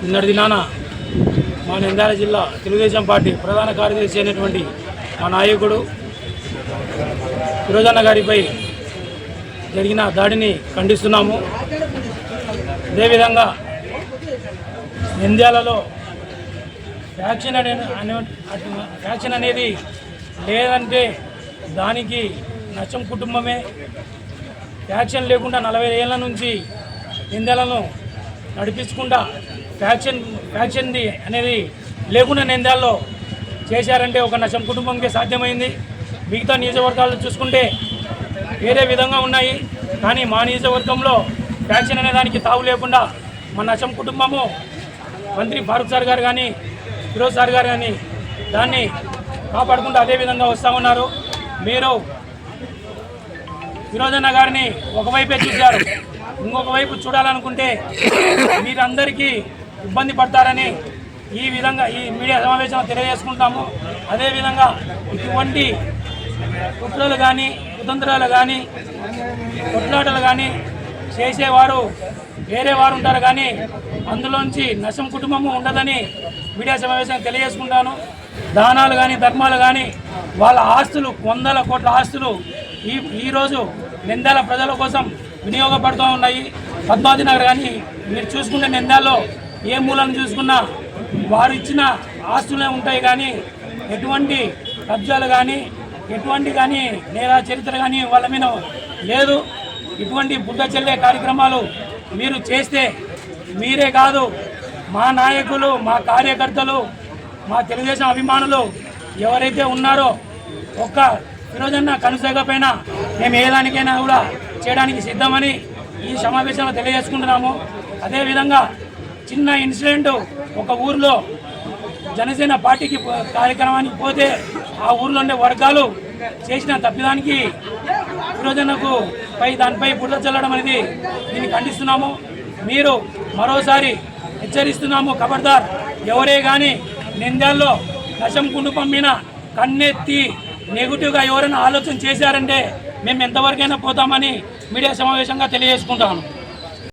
నిన్నటి దినాన మా నంద్యాల జిల్లా తెలుగుదేశం పార్టీ ప్రధాన కార్యదర్శి అయినటువంటి మా నాయకుడు ఫిరోజన్న గారిపై జరిగిన దాడిని ఖండిస్తున్నాము. అదేవిధంగా నంద్యాలలో ఫ్యాక్షన్ అనేది లేదంటే దానికి నష్టం కుటుంబమే. ఫ్యాక్షన్ లేకుండా 40 ఏళ్ల నుంచి నంద్యాలను నడిపించకుండా ఫ్యాక్షన్ది అనేది లేకుండా నంద్యాలలో చేశారంటే ఒక నష్టం కుటుంబంకే సాధ్యమైంది. మిగతా నియోజకవర్గాలు చూసుకుంటే వేరే విధంగా ఉన్నాయి. కానీ మా నియోజకవర్గంలో ఫ్యాక్షన్ అనే దానికి తావు లేకుండా మా నష్టం కుటుంబము మంత్రి ఫారూక్ సార్ గారు కానీ ఫిరోజ్ సార్ గారు కానీ దాన్ని కాపాడుకుంటూ అదేవిధంగా వస్తూ ఉన్నారు. మీరు ఫిరోజన్న గారిని ఒకవైపే చూశారు, ఇంకొక వైపు చూడాలనుకుంటే మీరందరికీ ఇబ్బంది పడతారని ఈ విధంగా ఈ మీడియా సమావేశంలో తెలియజేసుకుంటాము. అదేవిధంగా ఇటువంటి కుట్రలు కానీ కుతంత్రాలు కానీ కొట్లాటలు కానీ చేసేవారు వేరే వారు ఉంటారు, కానీ అందులోంచి నష్టం కుటుంబము ఉండదని మీడియా సమావేశంగా తెలియజేసుకుంటాను. దానాలు కానీ ధర్మాలు కానీ వాళ్ళ ఆస్తులు 100 కోట్ల ఆస్తులు ఈరోజు నంద్యాల ప్రజల కోసం వినియోగపడుతూ ఉన్నాయి. పద్మావతి నగర్ కానీ మీరు చూసుకుంటే నంద్యాలలో ఏ మూలను చూసుకున్నా వారు ఇచ్చిన ఆస్తులే ఉంటాయి, కానీ ఎటువంటి కబ్జాలు కానీ ఎటువంటి కానీ నేరా చరిత్ర కానీ వాళ్ళ మీద లేదు. ఇటువంటి బుద్ధ చెల్లే కార్యక్రమాలు మీరు చేస్తే మీరే కాదు, మా నాయకులు, మా కార్యకర్తలు, మా తెలుగుదేశం అభిమానులు ఎవరైతే ఉన్నారో ఒక్క ఫిరోజన్న కనుసైగపైన మేము ఏదానికైనా కూడా చేయడానికి సిద్ధమని ఈ సమావేశంలో తెలియజేసుకుంటున్నాము. అదేవిధంగా చిన్న ఇన్సిడెంట్ ఒక ఊరిలో జనసేన పార్టీకి కార్యక్రమానికి పోతే ఆ ఊరిలో ఉండే వర్గాలు చేసిన తప్పిదానికి ఫిరోజన్నకు దానిపై బురద చల్లడం అనేది దీన్ని ఖండిస్తున్నాము. మీరు మరోసారి హెచ్చరిస్తున్నాము, ఖబర్దార్ ఎవరే కానీ నంద్యాలలో నష్టం కుటుంబం మీద కన్నెత్తి నెగిటివ్గా ఎవరైనా ఆలోచన చేశారంటే మేము ఎంతవరకైనా పోతామని మీడియా సమావేశంగా తెలియజేసుకుంటాము.